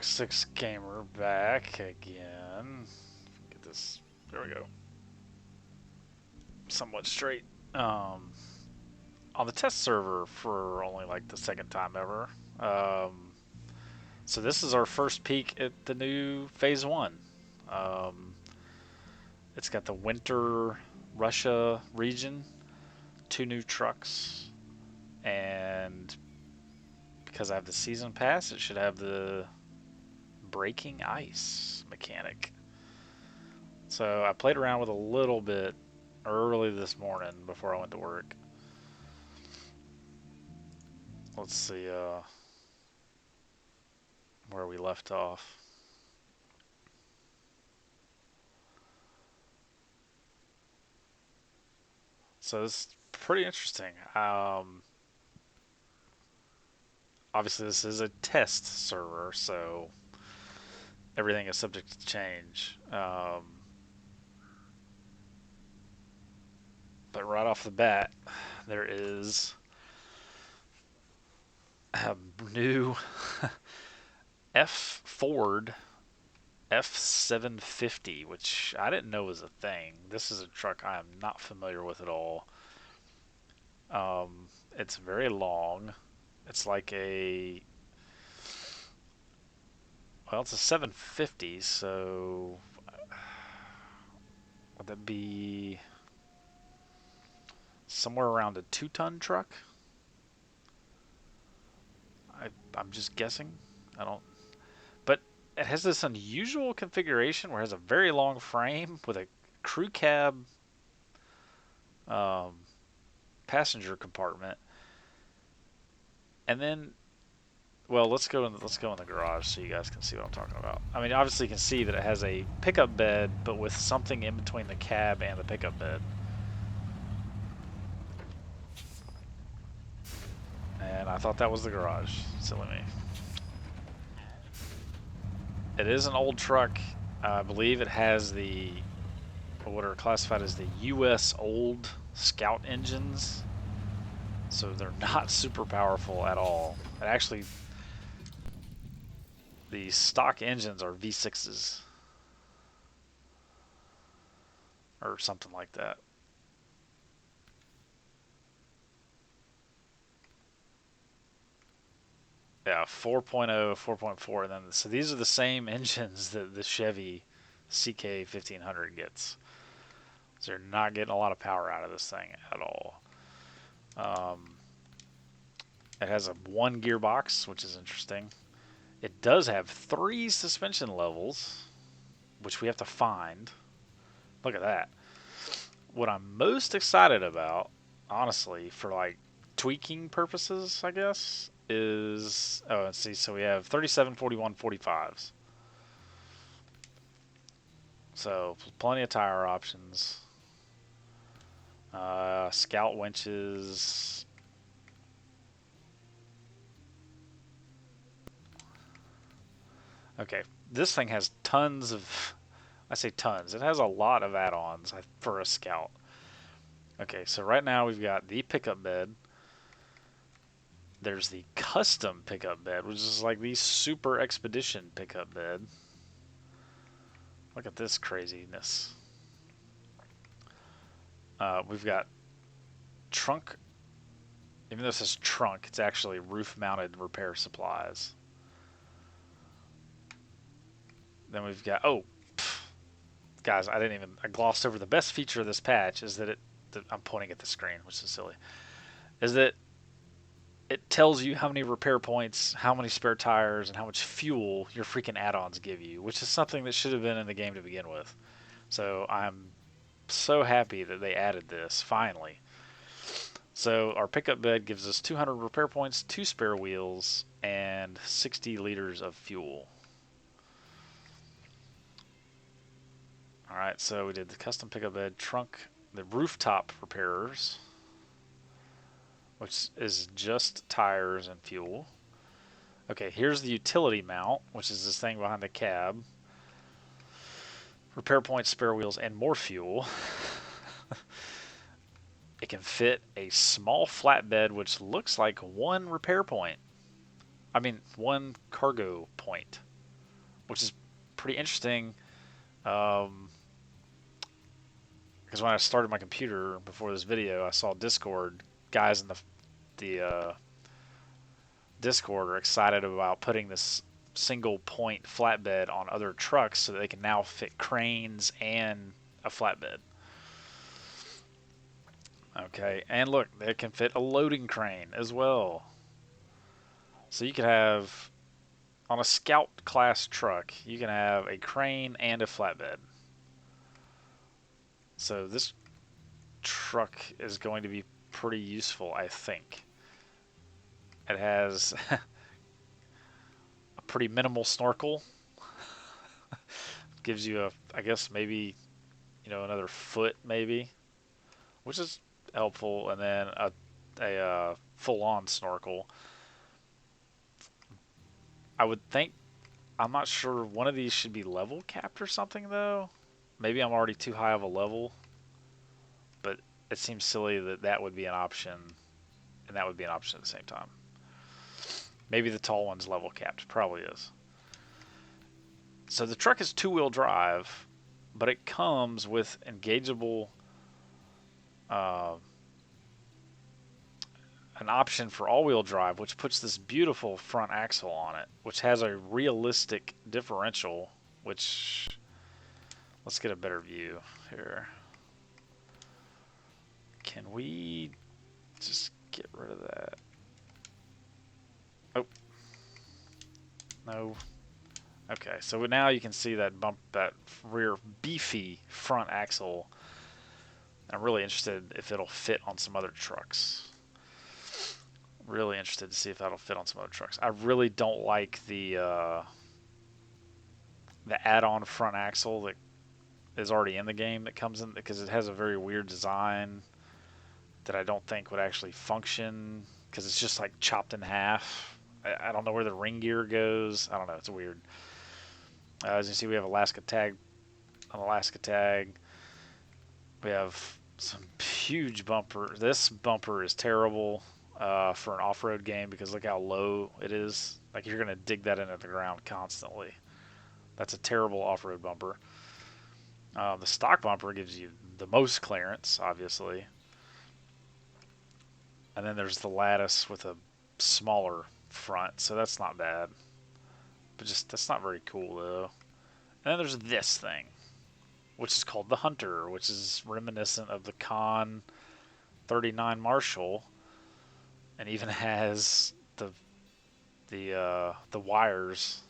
6 Gamer back again. Get this. There we go. Somewhat straight. On the test server for only like the second time ever. So this is our first peek at the new Phase 1. Um, it's got the winter Russia region, 2 new trucks, and because I have the season pass, it should have the breaking ice mechanic. So I played around with a little bit early this morning before I went to work. Let's see where we left off. So it's pretty interesting. Obviously, this is a test server, so everything is subject to change. But right off the bat, there is a new Ford F750, which I didn't know was a thing. This is a truck I am not familiar with at all. It's very long. It's like it's a 750, so would that be somewhere around a 2-ton truck? I'm just guessing. I don't. But it has this unusual configuration where it has a very long frame with a crew cab um, passenger compartment, and then, well, let's go in the garage so you guys can see what I'm talking about. I mean, obviously you can see that it has a pickup bed, but with something in between the cab and the pickup bed. And I thought that was the garage. Silly me. It is an old truck. I believe it has what are classified as the U.S. old Scout engines. So they're not super powerful at all. And actually, the stock engines are V6s. Or something like that. Yeah, 4.0, 4.4, and then so these are the same engines that the Chevy CK 1500 gets. So you're not getting a lot of power out of this thing at all. It has a 1 gearbox, which is interesting. It does have 3 suspension levels, which we have to find. Look at that. What I'm most excited about, honestly, for like tweaking purposes, I guess, is let's see. So we have 37, 41, 45s. So plenty of tire options. Scout winches. Okay, this thing has tons of. I say tons. It has a lot of add-ons for a Scout. Okay, so right now we've got the pickup bed. There's the custom pickup bed, which is like the super expedition pickup bed. Look at this craziness. We've got trunk. Even though it says trunk, it's actually roof-mounted repair supplies. Then we've got guys, I glossed over the best feature of this patch is that I'm pointing at the screen, which is silly. Is that it tells you how many repair points, how many spare tires, and how much fuel your freaking add-ons give you, which is something that should have been in the game to begin with. So I'm so happy that they added this, finally. So our pickup bed gives us 200 repair points, 2 spare wheels, and 60 liters of fuel. Alright, so we did the custom pickup bed, trunk, the rooftop repairers, which is just tires and fuel. Okay, here's the utility mount, which is this thing behind the cab. Repair points, spare wheels, and more fuel. It can fit a small flatbed, which looks like 1 repair point. I mean, 1 cargo point. which is pretty interesting. Um, because when I started my computer before this video, I saw Discord guys in the Discord are excited about putting this single point flatbed on other trucks so that they can now fit cranes and a flatbed. Okay, and look, it can fit a loading crane as well. So you could have, on a Scout class truck, you can have a crane and a flatbed. So this truck is going to be pretty useful, I think. It has a pretty minimal snorkel. Gives you I guess maybe, another foot maybe, which is helpful, and then a full-on snorkel. I would think, I'm not sure, one of these should be level capped or something though. Maybe I'm already too high of a level, but it seems silly that that would be an option, and that would be an option at the same time. Maybe the tall one's level capped. Probably is. So the truck is two-wheel drive, but it comes with engageable, uh, an option for all-wheel drive, which puts this beautiful front axle on it, which has a realistic differential, which, let's get a better view here. Can we just get rid of that? Oh. No. Okay, so now you can see that that rear beefy front axle. I'm really interested if it'll fit on some other trucks. Really interested to see if that'll fit on some other trucks. I really don't like the add-on front axle that is already in the game that comes in, because it has a very weird design that I don't think would actually function, because it's just like chopped in half. I don't know where the ring gear goes. I don't know. It's weird. As you see, we have Alaska tag. An Alaska tag. We have some huge bumper. This bumper is terrible for an off-road game, because look how low it is. Like, you're going to dig that into the ground constantly. That's a terrible off-road bumper. The stock bumper gives you the most clearance, obviously. And then there's the lattice with a smaller front, so that's not bad. But just, that's not very cool, though. And then there's this thing, which is called the Hunter, which is reminiscent of the Con 39 Marshall, and even has the wires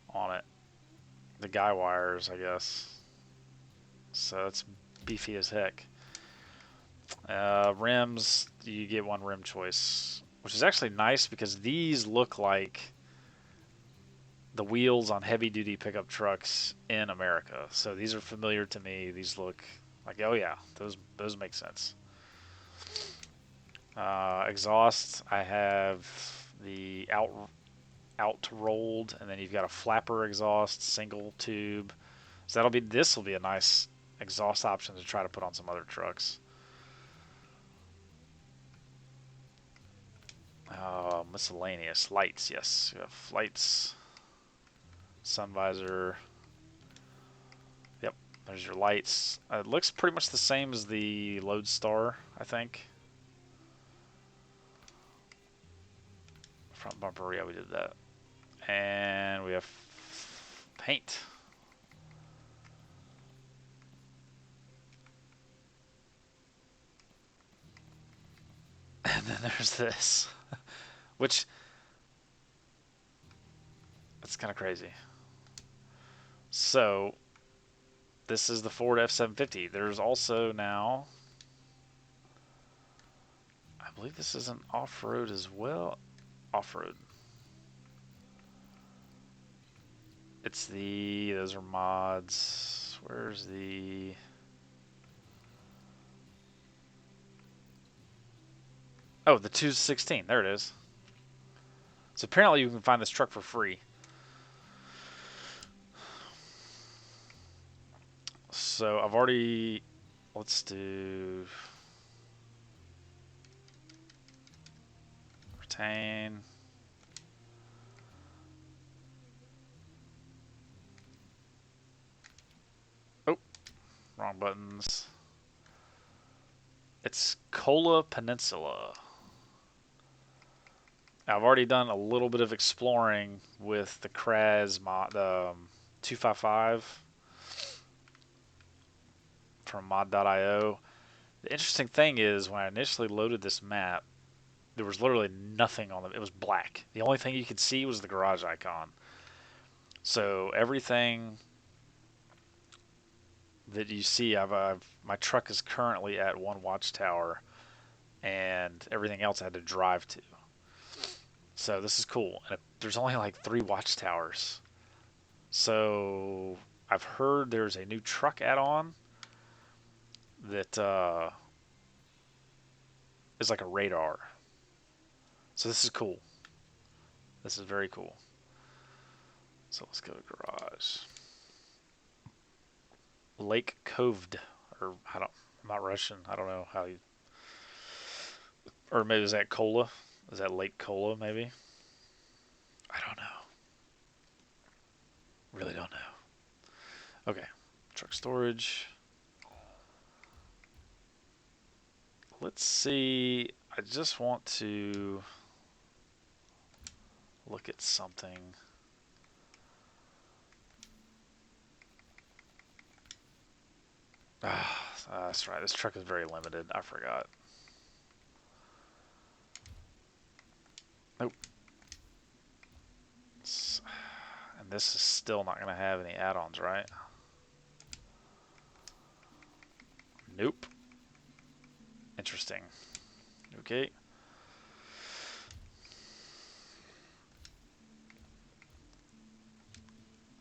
on it, the guy wires, I guess. So it's beefy as heck. Rims, you get one rim choice, which is actually nice, because these look like the wheels on heavy-duty pickup trucks in America. So these are familiar to me. These look like, oh yeah, those make sense. Exhaust, I have the out rolled, and then you've got a flapper exhaust, single tube. So this will be a nice exhaust option to try to put on some other trucks. Miscellaneous lights, yes, we have lights, sun visor. Yep, there's your lights. It looks pretty much the same as the Lodestar, I think. Front bumper, yeah, we did that. And we have paint. And then there's this, which, that's kind of crazy. So, this is the Ford F750. There's also now, I believe this is an off-road as well. Off-road. Those are mods. Where's the... Oh, the 216. There it is. So apparently you can find this truck for free. So I've already... Let's do... Retain. Wrong buttons. It's Kola Peninsula. Now, I've already done a little bit of exploring with the Kraz mod, the 255 from mod.io. The interesting thing is, when I initially loaded this map, there was literally nothing on it. It was black. The only thing you could see was the garage icon. So everything that you see, my truck is currently at one watchtower, and everything else I had to drive to. So this is cool. And there's only like 3 watchtowers. So I've heard there's a new truck add-on that is like a radar. So this is cool. This is very cool. So let's go to garage. Lake Coved, or I'm not Russian. I don't know how you, or maybe is that Kola? Is that Lake Kola? Maybe. I don't know. Really don't know. Okay, truck storage. Let's see. I just want to look at something. That's right. This truck is very limited. I forgot. Nope. And this is still not going to have any add-ons, right? Nope. Interesting. Okay.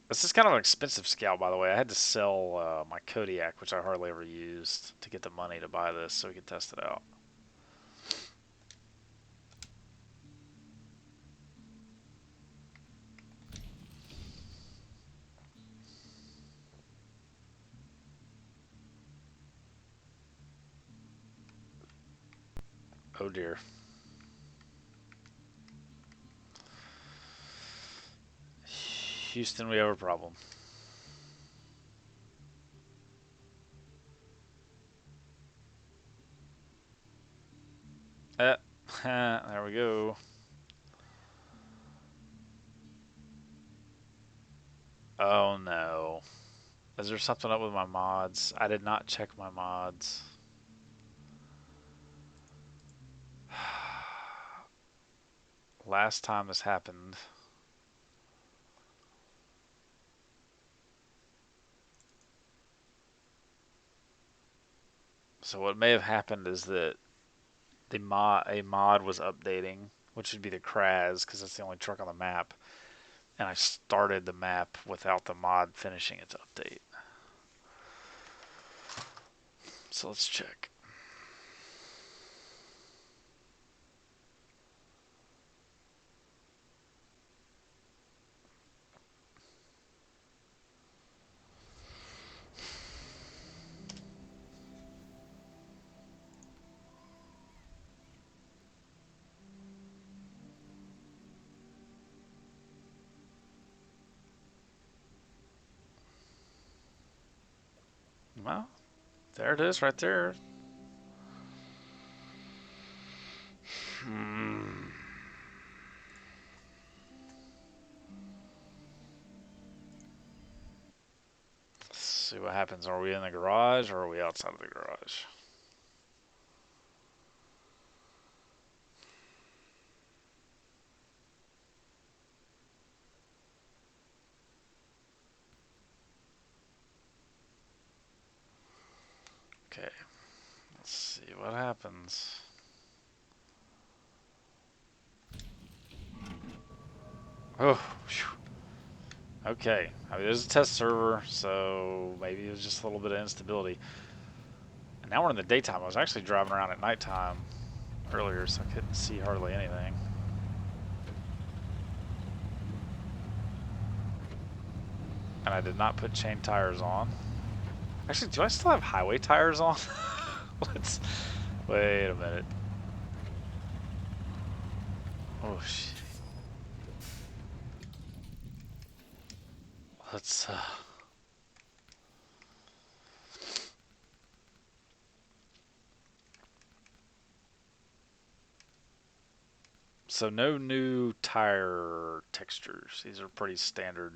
This is kind of an expensive scout, by the way. I had to sell my Kodiak, which I hardly ever used, to get the money to buy this so we could test it out. Oh dear. Houston, we have a problem. There we go. Oh no. Is there something up with my mods? I did not check my mods. Last time this happened. So what may have happened is that a mod was updating, which would be the Kraz, because that's the only truck on the map. And I started the map without the mod finishing its update. So let's check. Well, there it is right there. Let's see what happens. Are we in the garage or are we outside of the garage? Okay, let's see what happens. Oh, whew. Okay. I mean, there's a test server, so maybe it was just a little bit of instability. And now we're in the daytime. I was actually driving around at nighttime earlier, so I couldn't see hardly anything. And I did not put chain tires on. Actually, do I still have highway tires on? Let's wait a minute. Oh shit. Let's So no new tire textures. These are pretty standard.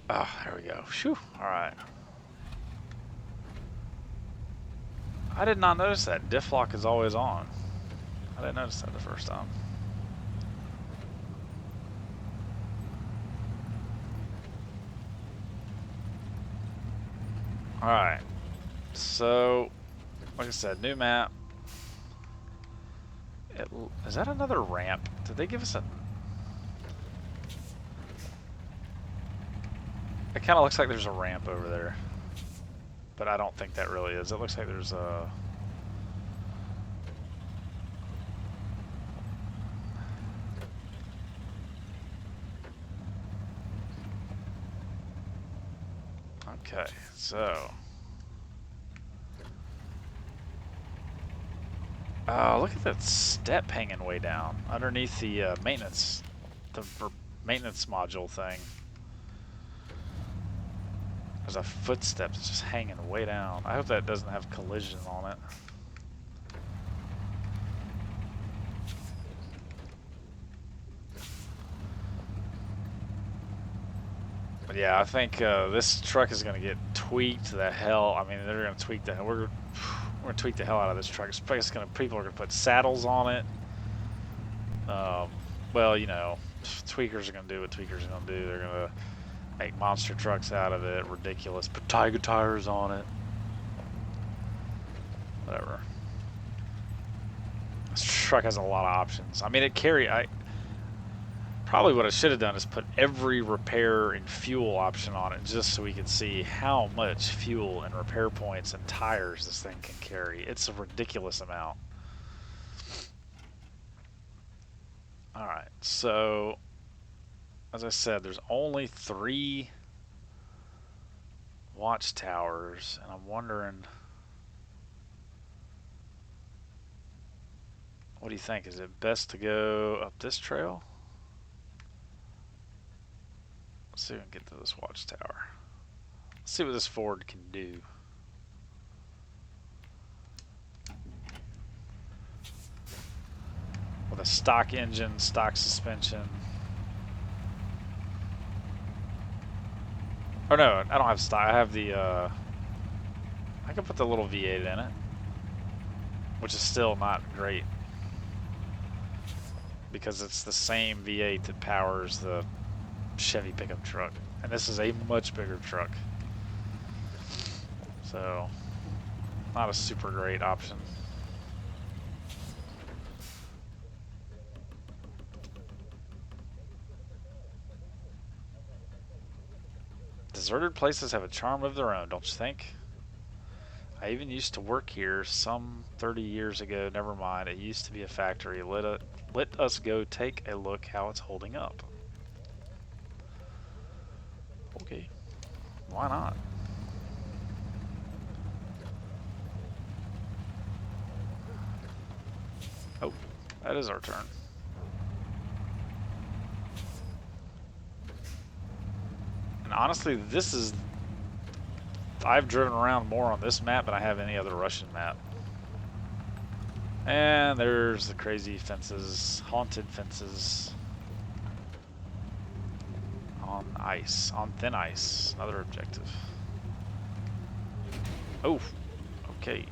Oh, there we go. Phew. All right. I did not notice that. Diff lock is always on. I didn't notice that the first time. All right. So, like I said, new map. Is that another ramp? Did they give us a... It kind of looks like there's a ramp over there. But I don't think that really is. It looks like there's a... Okay, so... look at that step hanging way down underneath the maintenance module thing. There's a footstep that's just hanging way down. I hope that doesn't have collision on it. But yeah, I think this truck is going to get tweaked to the hell. I mean, they're going to tweak the hell. We're going to tweak the hell out of this truck. People are going to put saddles on it. Well, you know, tweakers are going to do what tweakers are going to do. They're going to make monster trucks out of it. Ridiculous. Put Tiger tires on it. Whatever. This truck has a lot of options. I mean, probably what I should have done is put every repair and fuel option on it just so we could see how much fuel and repair points and tires this thing can carry. It's a ridiculous amount. Alright, so as I said, there's only 3 watchtowers, and I'm wondering, what do you think? Is it best to go up this trail? Let's see if we can get to this watchtower. Let's see what this Ford can do. With a stock engine, stock suspension. Oh no, I don't have stock. I have the, I can put the little V8 in it, which is still not great because it's the same V8 that powers the Chevy pickup truck, and this is a much bigger truck, so not a super great option. Deserted places have a charm of their own, don't you think? I even used to work here some 30 years ago. Never mind, it used to be a factory. Let us go take a look how it's holding up. Okay, why not? Oh, that is our turn. And honestly, I've driven around more on this map than I have any other Russian map. And there's the crazy fences, haunted fences. On ice, on thin ice, another objective. Oh, okay.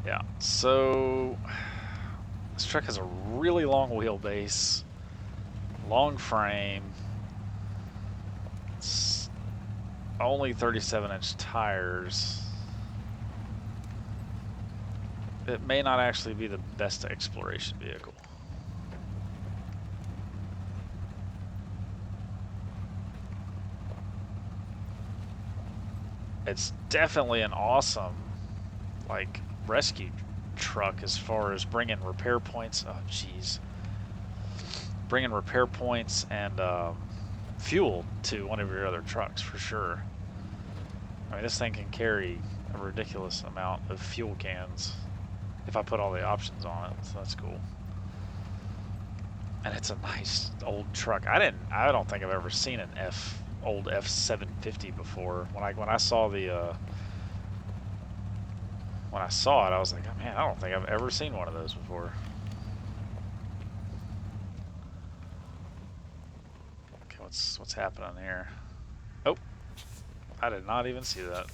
Yeah, so this truck has a really long wheelbase, long frame. It's only 37-inch tires. It may not actually be the best exploration vehicle. It's definitely an awesome, like, rescue truck as far as bringing repair points. Oh, jeez. Bringing repair points and fuel to one of your other trucks for sure. I mean, this thing can carry a ridiculous amount of fuel cans if I put all the options on it, so that's cool. And it's a nice old truck. I don't think I've ever seen an old F750 before. When I saw the when I saw it, I was like, oh, man, I don't think I've ever seen one of those before. Okay, what's happening here? Oh, I did not even see that.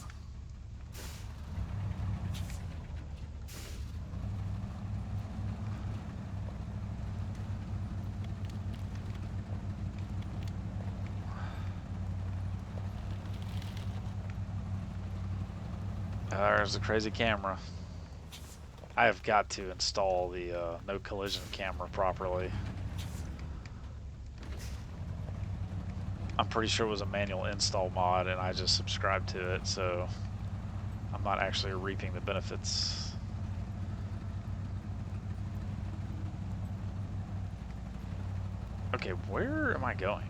There's a crazy camera. I have got to install the no collision camera properly. I'm pretty sure it was a manual install mod and I just subscribed to it, so I'm not actually reaping the benefits. Okay, where am I going?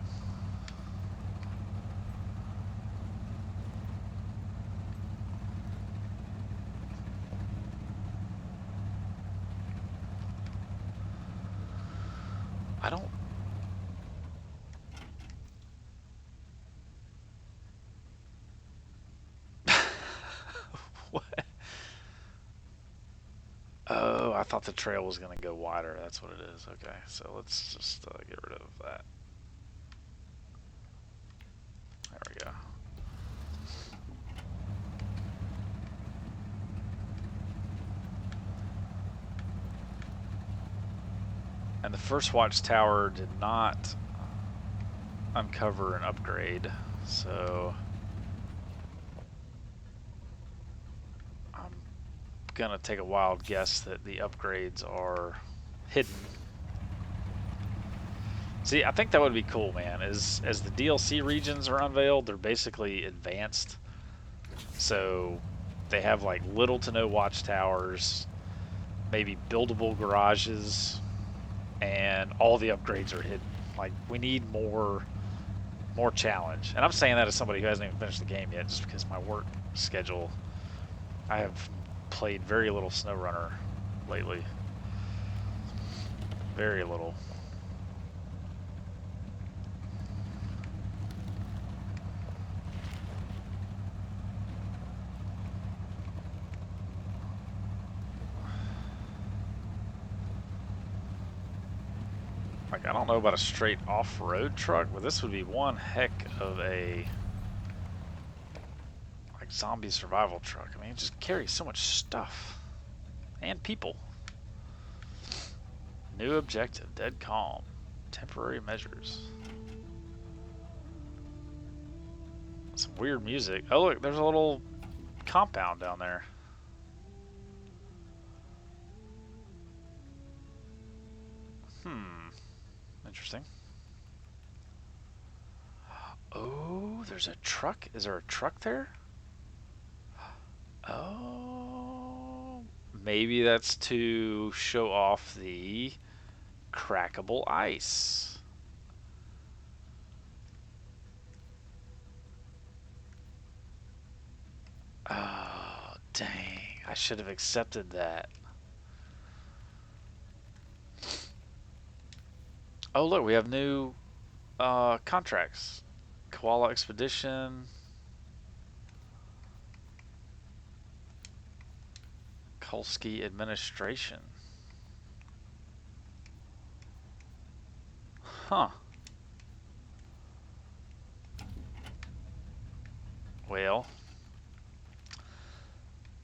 I don't... What? Oh, I thought the trail was going to go wider. That's what it is. Okay, so let's just get rid of that. There we go. And the first watchtower did not uncover an upgrade, so I'm gonna take a wild guess that the upgrades are hidden. See, I think that would be cool, man. As the DLC regions are unveiled, they're basically advanced. So they have like little to no watchtowers, maybe buildable garages, and all the upgrades are hidden. Like, we need more challenge. And I'm saying that as somebody who hasn't even finished the game yet, just because my work schedule. I have played very little SnowRunner lately. Very little. Like, I don't know about a straight off-road truck, but this would be one heck of a like zombie survival truck. I mean, it just carries so much stuff and people. New objective, dead calm. Temporary measures. Some weird music. Oh look, there's a little compound down there. Interesting. Oh, there's a truck. Is there a truck there? Oh, maybe that's to show off the crackable ice. Oh, dang. I should have accepted that. Oh, look, we have new contracts. Koala Expedition. Kolsky Administration. Huh. Well.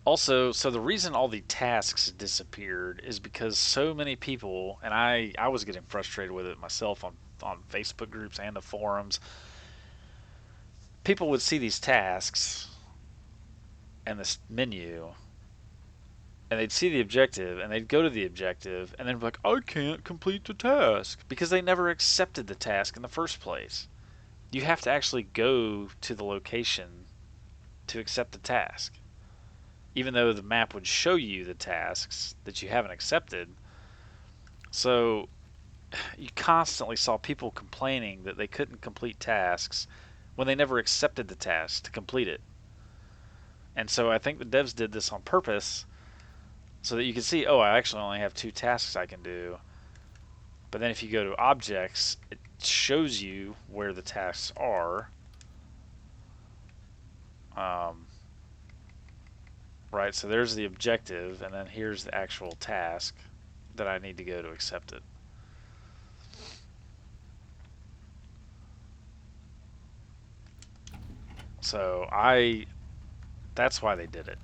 Also, so the reason all the tasks disappeared is because so many people, and I was getting frustrated with it myself on Facebook groups and the forums. People would see these tasks and this menu, and they'd see the objective, and they'd go to the objective, and then be like, I can't complete the task, because they never accepted the task in the first place. You have to actually go to the location to accept the task. Even though the map would show you the tasks that you haven't accepted. So you constantly saw people complaining that they couldn't complete tasks when they never accepted the task to complete it. And so I think the devs did this on purpose so that you can see, oh, I actually only have 2 tasks I can do. But then if you go to objects, it shows you where the tasks are. Right, so there's the objective, and then here's the actual task that I need to go to accept it. So that's why they did it.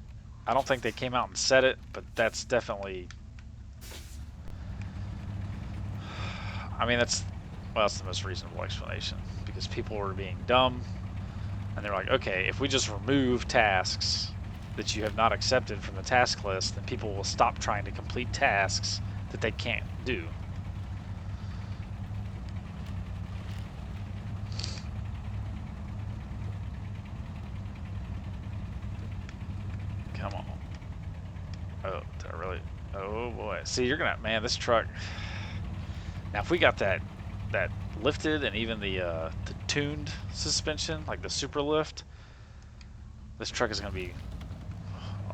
I don't think they came out and said it, but that's definitely, I mean, that's the most reasonable explanation, because people were being dumb, and they're like, okay, if we just remove tasks that you have not accepted from the task list, then people will stop trying to complete tasks that they can't do. Come on. Oh, did I really? Oh boy. See, you're gonna, man, this truck. Now, if we got that lifted and even the tuned suspension, like the super lift, this truck is gonna be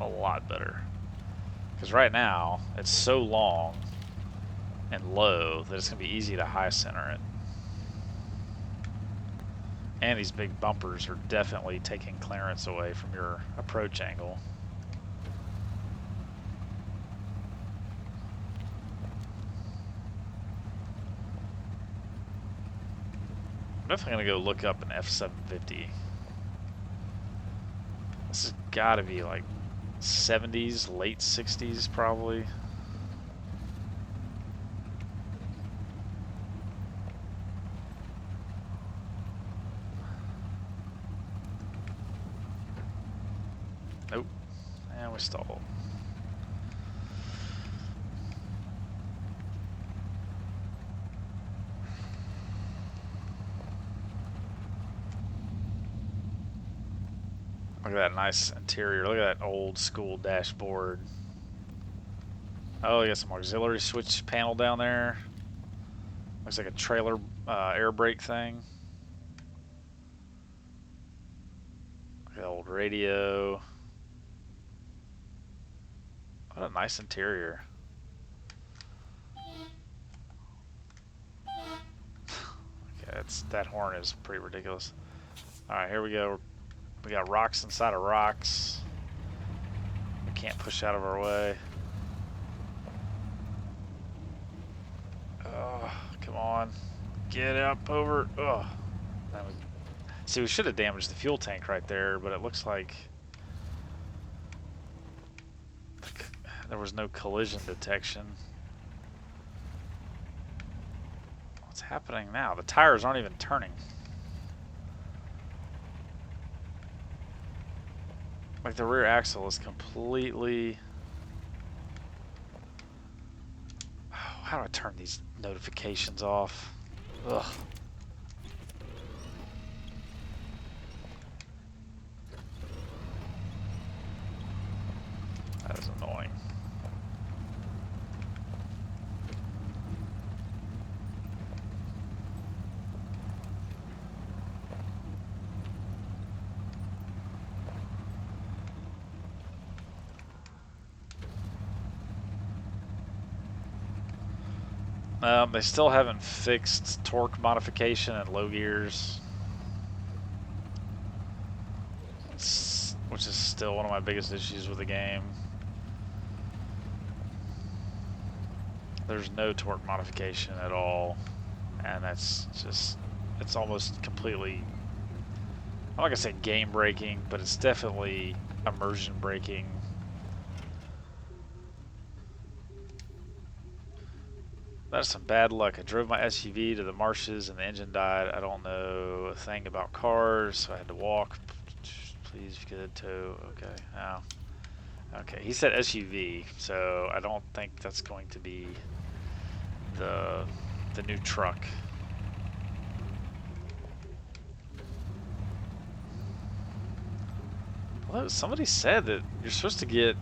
a lot better. Because right now it's so long and low that it's gonna be easy to high center it. And these big bumpers are definitely taking clearance away from your approach angle. I'm definitely gonna go look up an F750. This has gotta be like 70s, late 60s probably. Nope. And we stalled. Look at that nice interior. Look at that old school dashboard. Oh, you got some auxiliary switch panel down there. Looks like a trailer air brake thing. Look at the old radio. What a nice interior. Okay, that horn is pretty ridiculous. Alright, here we go. We got rocks inside of rocks. We can't push out of our way. Oh, come on. Get up over. Oh. See, we should have damaged the fuel tank right there, but it looks like there was no collision detection. What's happening now? The tires aren't even turning. Like the rear axle is completely... Oh, how do I turn these notifications off? Ugh. That is annoying. They still haven't fixed torque modification in low gears, which is still one of my biggest issues with the game. There's no torque modification at all, and that's just, it's almost completely, I'm not gonna say game breaking, but it's definitely immersion breaking. That's some bad luck. I drove my SUV to the marshes and the engine died. I don't know a thing about cars, so I had to walk. Please get a tow. Okay. Oh. Okay. He said SUV, so I don't think that's going to be the new truck. Although somebody said that you're supposed to get...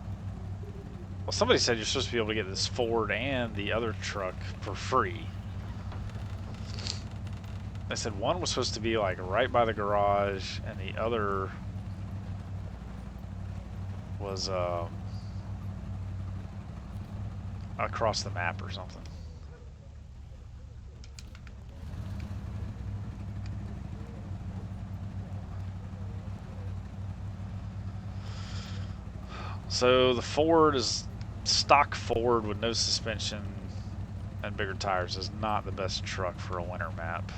Well, somebody said you're supposed to be able to get this Ford and the other truck for free. They said one was supposed to be like right by the garage, and the other was across the map or something. So the Ford is stock Ford with no suspension and bigger tires is not the best truck for a winter map.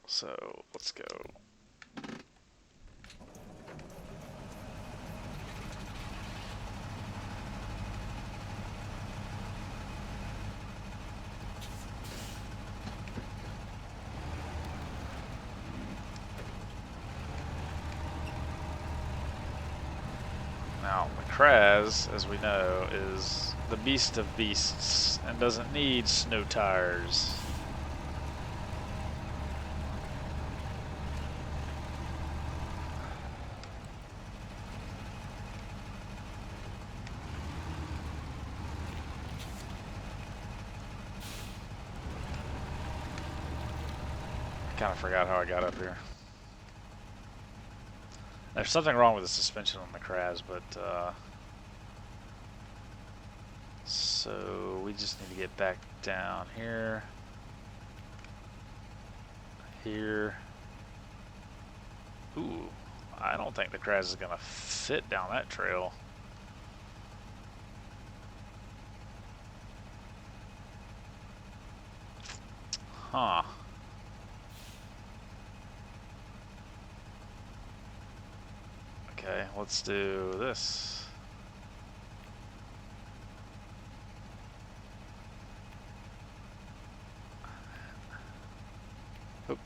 So let's go. Now, the Kraz, as we know, is the beast of beasts and doesn't need snow tires. I kind of forgot how I got up here. There's something wrong with the suspension on the Kraz, but so we just need to get back down here, here. Ooh, I don't think the Kraz is gonna fit down that trail. Huh. Okay, let's do this. Oop.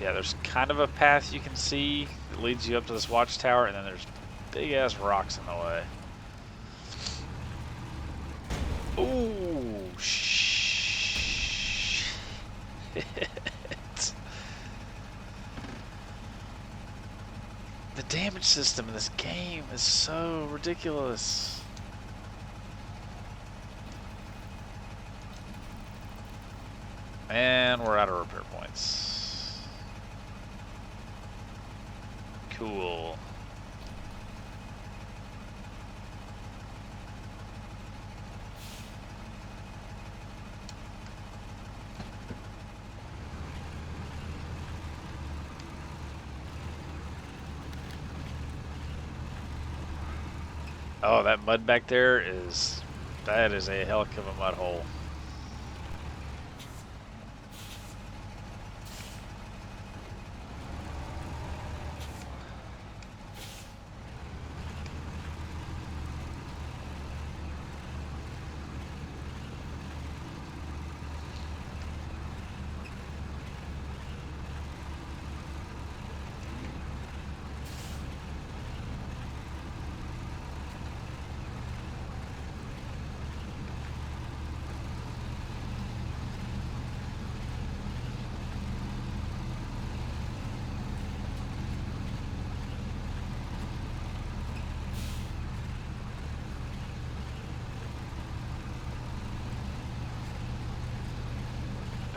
Yeah, there's kind of a path you can see that leads you up to this watchtower, and then there's big ass rocks in the way. Ooh, shit. The damage system in this game is so ridiculous. And we're out of repair points. Cool. Oh, that mud back there is, that is a heck of a mud hole.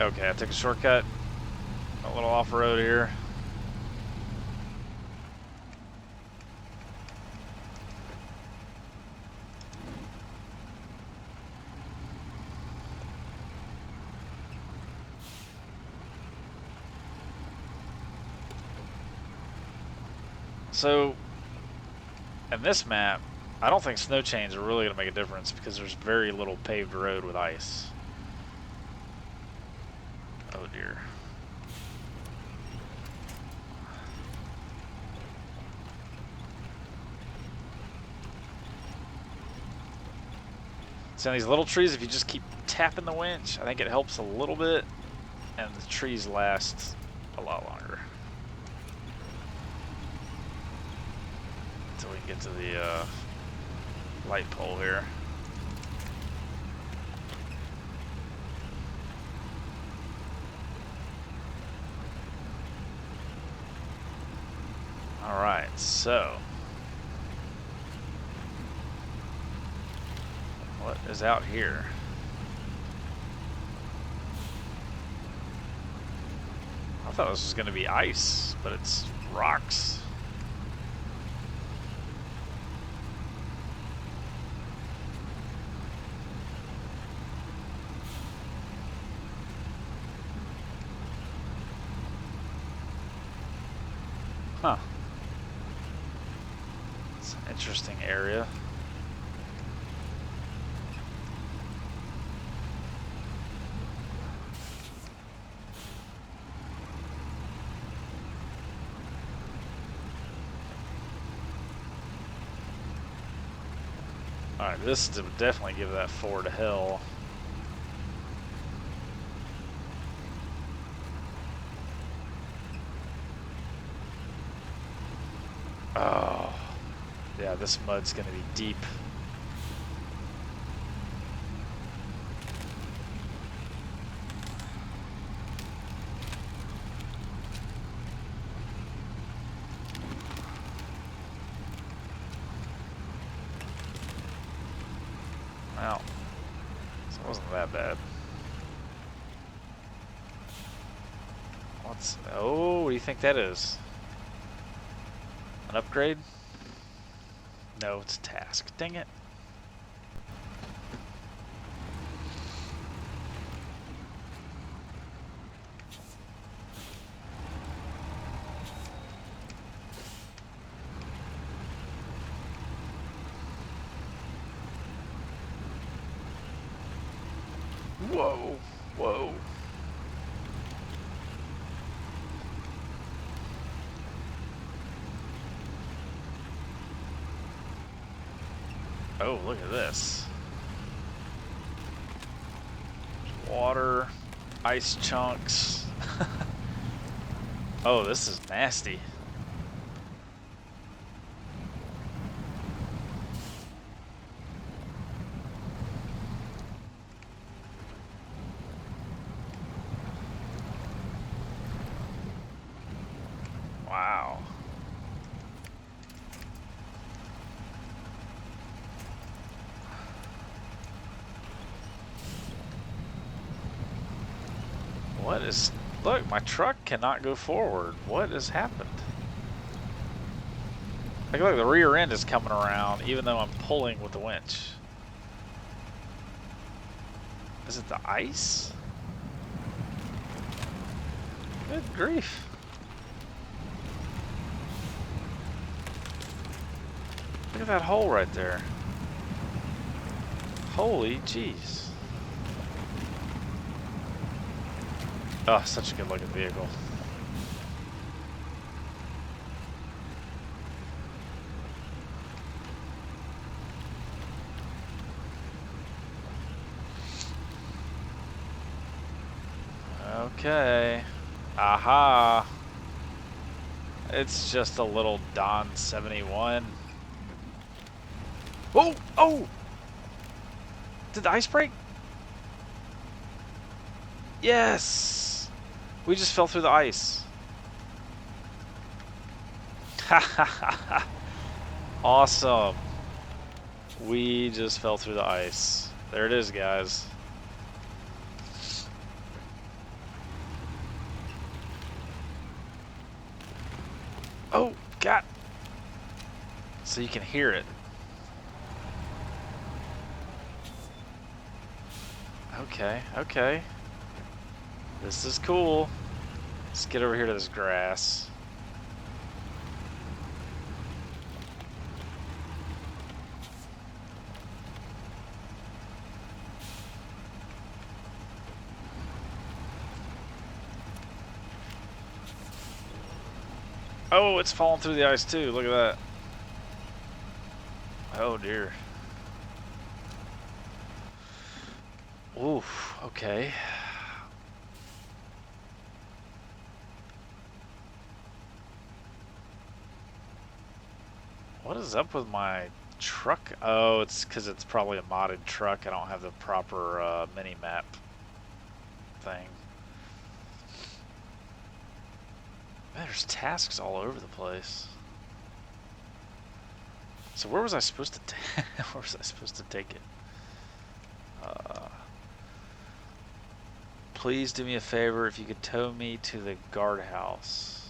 Okay, I took a shortcut, a little off-road here. So, in this map, I don't think snow chains are really going to make a difference because there's very little paved road with ice. Oh dear. So these little trees, if you just keep tapping the winch, I think it helps a little bit, and the trees last a lot longer. Until we can get to the light pole here. Alright, so what is out here? I thought this was going to be ice, but it's rocks. Huh. It's an interesting area. Alright, this would definitely give that 4 to hell. Oh, yeah, this mud's gonna be deep. Well, so it wasn't that bad. Oh, what do you think that is? An upgrade? No, it's a task. Dang it. Whoa, whoa. Oh, look at this. Water, ice chunks. Oh, this is nasty. Wow. What is... Look, my truck cannot go forward. What has happened? Like, look, the rear end is coming around even though I'm pulling with the winch. Is it the ice? Good grief. Look at that hole right there. Holy jeez. Oh, such a good looking vehicle. Okay. Aha. It's just a little Don 71. Oh! Oh! Did the ice break? Yes! We just fell through the ice. Ha ha ha ha. Awesome. We just fell through the ice. There it is, guys. Oh, God. So you can hear it. Okay, okay. This is cool. Let's get over here to this grass. Oh, it's falling through the ice too. Look at that. Oh dear. Oof, okay. What is up with my truck? Oh, it's because it's probably a modded truck. I don't have the proper mini-map thing. Man, there's tasks all over the place. So where was I supposed to where was I supposed to take it? Please do me a favor if you could tow me to the guardhouse.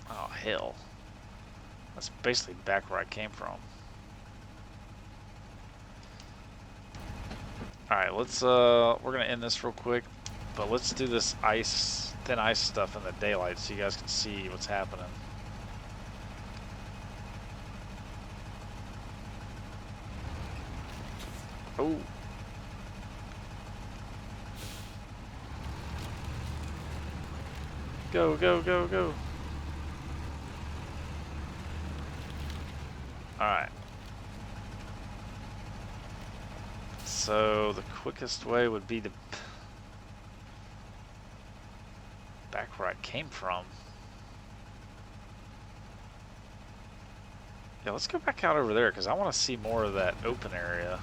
Oh hell. That's basically back where I came from. Alright, let's we're gonna end this real quick, but let's do this thin ice stuff in the daylight so you guys can see what's happening. Oh. Go, go, go, go. Alright. So the quickest way would be to back where I came from. Yeah, let's go back out over there because I want to see more of that open area.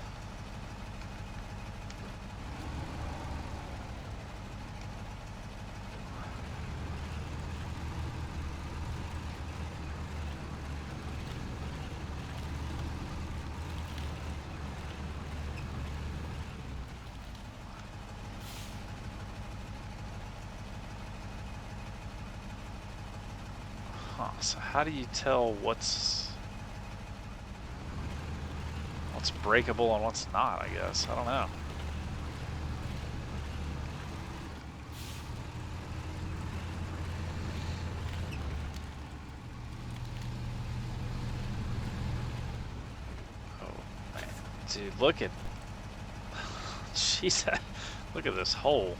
Huh, so how do you tell what's breakable and what's not, I guess? I don't know. Oh, man. Dude, look at... Jeez, look at this hole.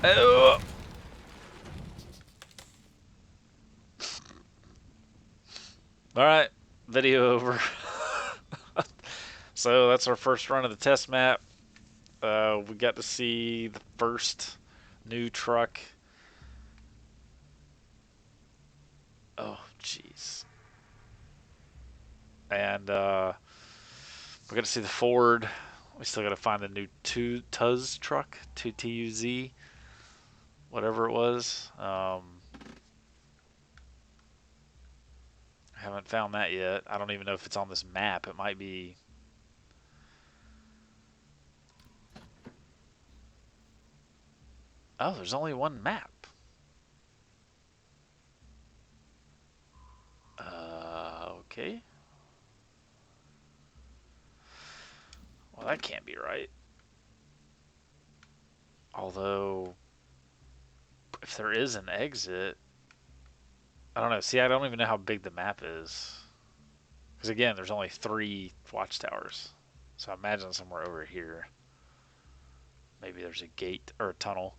Oh! Alright, video over. So that's our first run of the test map. We got to see the first new truck. Oh, jeez. And we got to see the Ford. We still got to find the new Tuz truck, 2TUZ, whatever it was. Haven't found that yet. I don't even know if it's on this map. It might be. Oh, there's only one map. Okay. Well, that can't be right. Although, if there is an exit, I don't know. See, I don't even know how big the map is. Because again, there's only 3 watchtowers. So I imagine somewhere over here. Maybe there's a gate or a tunnel.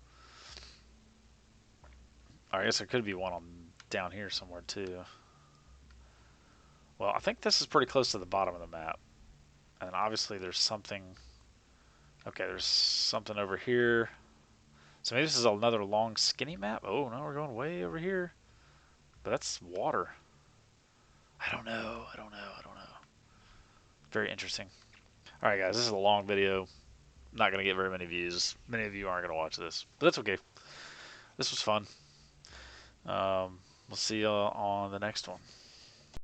Or I guess there could be one on down here somewhere too. Well, I think this is pretty close to the bottom of the map. And obviously there's something... Okay, there's something over here. So maybe this is another long skinny map? Oh, no, we're going way over here. But that's water. I don't know. Very interesting. Alright guys, this is a long video. I'm not going to get very many views. Many of you aren't going to watch this. But that's okay. This was fun. We'll see you on the next one.